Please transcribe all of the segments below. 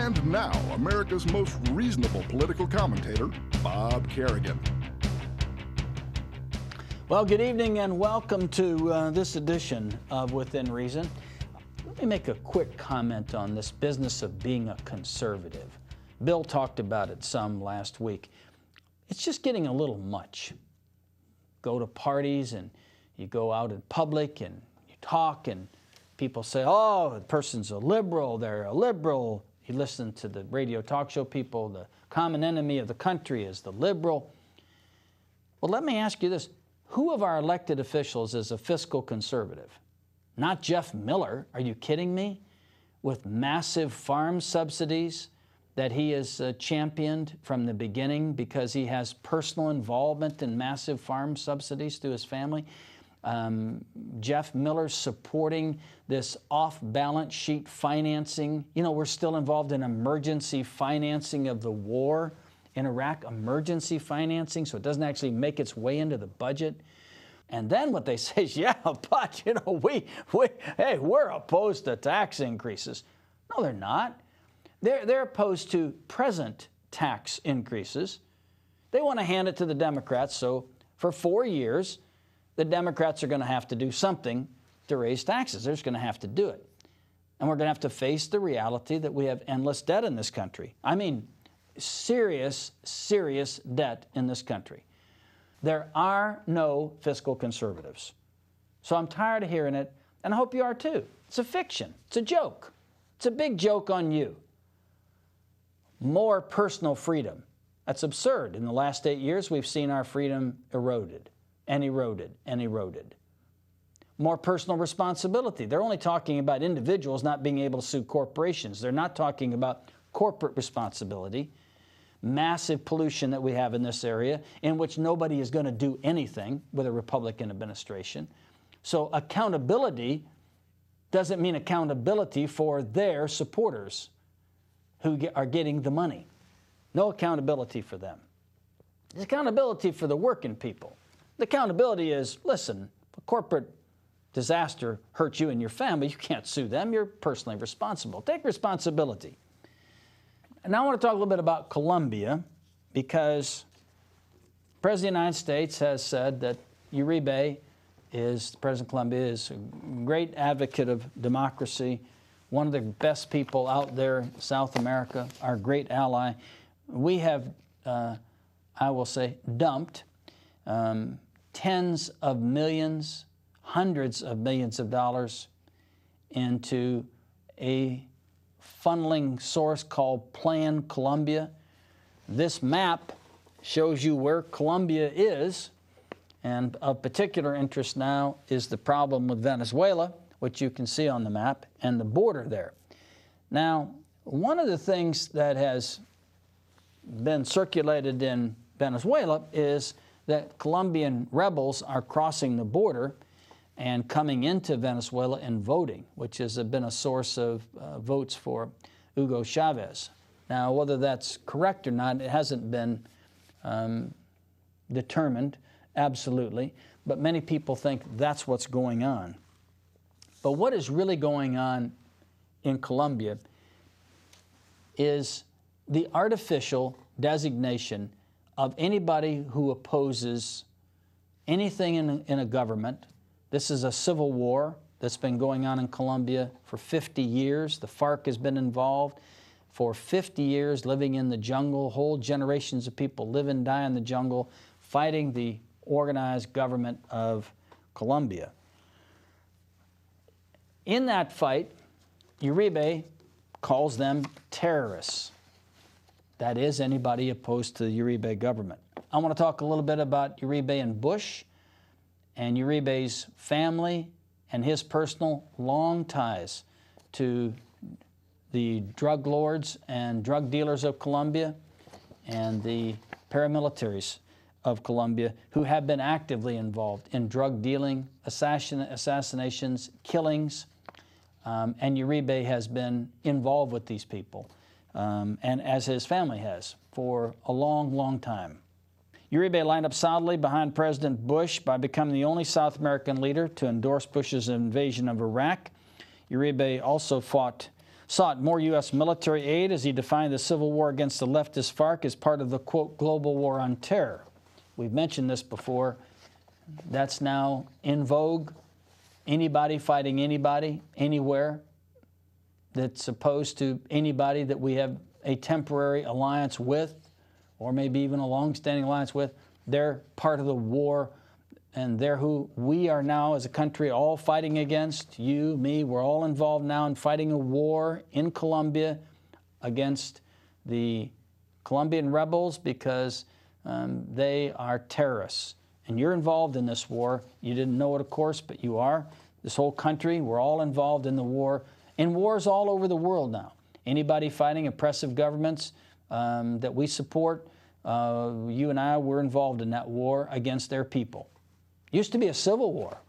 And now, America's most reasonable political commentator, Bob Kerrigan. Well, good evening and welcome to this edition of Within Reason. Let me make a quick comment on this business of being a conservative. Bill talked about it some last week. It's just getting a little much. Go to parties and you go out in public and you talk and people say, oh, the person's a liberal, they're a liberal. You listen to the radio talk show people, the common enemy of the country is the liberal. Well, let me ask you this. Who of our elected officials is a fiscal conservative? Not Jeff Miller. Are you kidding me? With massive farm subsidies that he has championed from the beginning because he has personal involvement in massive farm subsidies to his family. Jeff Miller supporting this off-balance sheet financing. You know, we're still involved in emergency financing of the war in Iraq, emergency financing, so it doesn't actually make its way into the budget. And then what they say is, yeah, but, you know, we're opposed to tax increases. No, they're not. They're opposed to present tax increases. They want to hand it to the Democrats, so for 4 years, the Democrats are going to have to do something to raise taxes. They're just going to have to do it. And we're going to have to face the reality that we have endless debt in this country. I mean, serious, serious debt in this country. There are no fiscal conservatives. So I'm tired of hearing it, and I hope you are too. It's a fiction. It's a joke. It's a big joke on you. More personal freedom. That's absurd. In the last 8 years, we've seen our freedom eroded and eroded and eroded. More personal responsibility. They're only talking about individuals not being able to sue corporations. They're not talking about corporate responsibility. Massive pollution that we have in this area in which nobody is going to do anything with a Republican administration. So accountability doesn't mean accountability for their supporters who are getting the money. No accountability for them. There's accountability for the working people. The accountability is, listen, if a corporate disaster hurts you and your family, you can't sue them. You're personally responsible. Take responsibility. And now I want to talk a little bit about Colombia, because the President of the United States has said that Uribe the President of Colombia, is a great advocate of democracy, one of the best people out there in South America, our great ally. We have, I will say, dumped tens of millions, hundreds of millions of dollars into a funneling source called Plan Colombia. This map shows you where Colombia is, and of particular interest now is the problem with Venezuela, which you can see on the map, and the border there. Now, one of the things that has been circulated in Venezuela is that Colombian rebels are crossing the border and coming into Venezuela and voting, which has been a source of votes for Hugo Chavez. Now, whether that's correct or not, it hasn't been determined, absolutely, but many people think that's what's going on. But what is really going on in Colombia is the artificial designation of anybody who opposes anything in a government. This is a civil war that's been going on in Colombia for 50 years. The FARC has been involved for 50 years, living in the jungle. Whole generations of people live and die in the jungle, fighting the organized government of Colombia. In that fight, Uribe calls them terrorists. That is, anybody opposed to the Uribe government. I want to talk a little bit about Uribe and Bush, and Uribe's family and his personal long ties to the drug lords and drug dealers of Colombia and the paramilitaries of Colombia who have been actively involved in drug dealing, assassinations, killings, and Uribe has been involved with these people, and as his family has for a long, long time. Uribe lined up solidly behind President Bush by becoming the only South American leader to endorse Bush's invasion of Iraq. Uribe also fought sought more U.S. military aid as he defined the civil war against the leftist FARC as part of the, quote, global war on terror. We've mentioned this before. That's now in vogue. Anybody fighting anybody, anywhere, that's opposed to anybody that we have a temporary alliance with, or maybe even a long-standing alliance with, they're part of the war, and they're who we are now as a country all fighting against. You, me, we're all involved now in fighting a war in Colombia against the Colombian rebels because they are terrorists. And you're involved in this war. You didn't know it, of course, but you are. This whole country, we're all involved in the war. In wars all over the world now. Anybody fighting oppressive governments that we support, you and I were involved in that war against their people. Used to be a civil war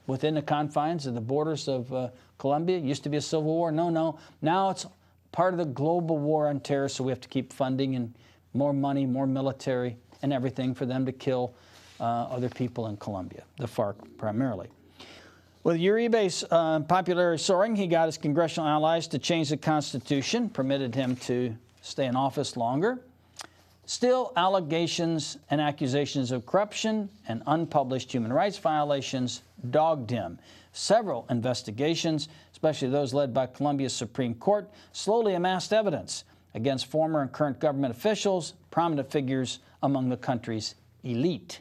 within the confines of the borders of Colombia. Used to be a civil war. No. Now it's part of the global war on terror, so we have to keep funding and more money, more military, and everything for them to kill other people in Colombia, the FARC primarily. With Uribe's popularity soaring, he got his congressional allies to change the Constitution, permitted him to stay in office longer. Still, allegations and accusations of corruption and unpublished human rights violations dogged him. Several investigations, especially those led by Colombia's Supreme Court, slowly amassed evidence against former and current government officials, prominent figures among the country's elite.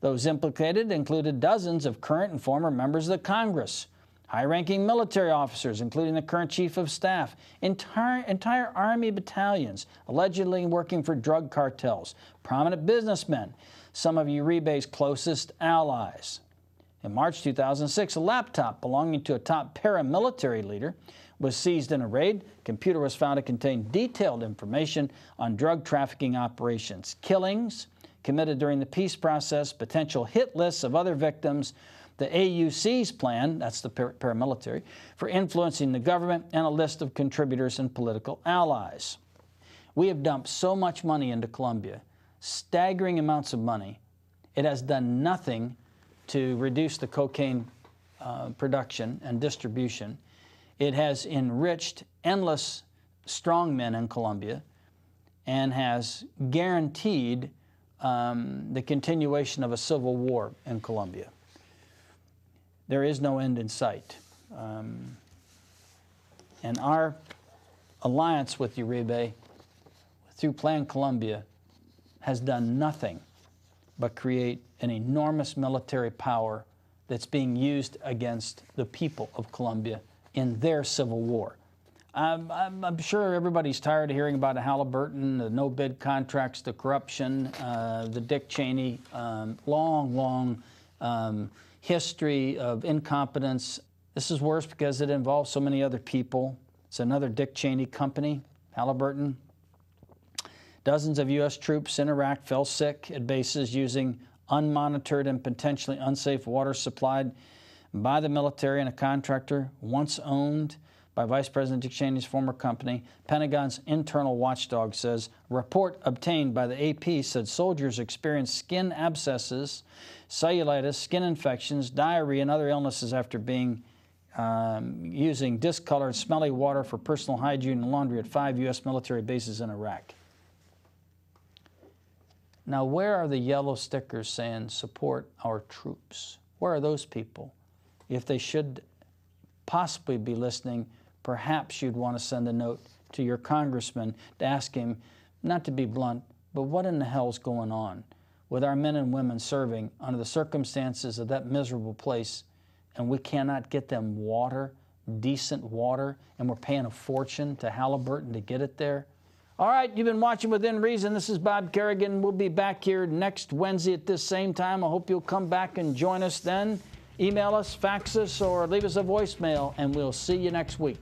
Those implicated included dozens of current and former members of the Congress, high-ranking military officers, including the current chief of staff, entire army battalions allegedly working for drug cartels, prominent businessmen, some of Uribe's closest allies. In March 2006, a laptop belonging to a top paramilitary leader was seized in a raid. The computer was found to contain detailed information on drug trafficking operations, killings committed during the peace process, potential hit lists of other victims, the AUC's plan, that's the paramilitary, for influencing the government, and a list of contributors and political allies. We have dumped so much money into Colombia, staggering amounts of money. It has done nothing to reduce the cocaine production and distribution. It has enriched endless strongmen in Colombia and has guaranteed the continuation of a civil war in Colombia. There is no end in sight. And our alliance with Uribe through Plan Colombia has done nothing but create an enormous military power that's being used against the people of Colombia in their civil war. I'm sure everybody's tired of hearing about Halliburton, the no-bid contracts, the corruption, the Dick Cheney, long history of incompetence. This is worse because it involves so many other people. It's another Dick Cheney company, Halliburton. Dozens of U.S. troops in Iraq fell sick at bases using unmonitored and potentially unsafe water supplied by the military and a contractor once owned by Vice President Dick Cheney's former company. Pentagon's internal watchdog says a report obtained by the AP said soldiers experienced skin abscesses, cellulitis, skin infections, diarrhea, and other illnesses after being using discolored, smelly water for personal hygiene and laundry at 5 U.S. military bases in Iraq. Now, where are the yellow stickers saying support our troops? Where are those people? If they should possibly be listening, perhaps you'd want to send a note to your congressman to ask him, not to be blunt, but what in the hell's going on with our men and women serving under the circumstances of that miserable place, and we cannot get them water, decent water, and we're paying a fortune to Halliburton to get it there? All right, you've been watching Within Reason. This is Bob Kerrigan. We'll be back here next Wednesday at this same time. I hope you'll come back and join us then. Email us, fax us, or leave us a voicemail, and we'll see you next week.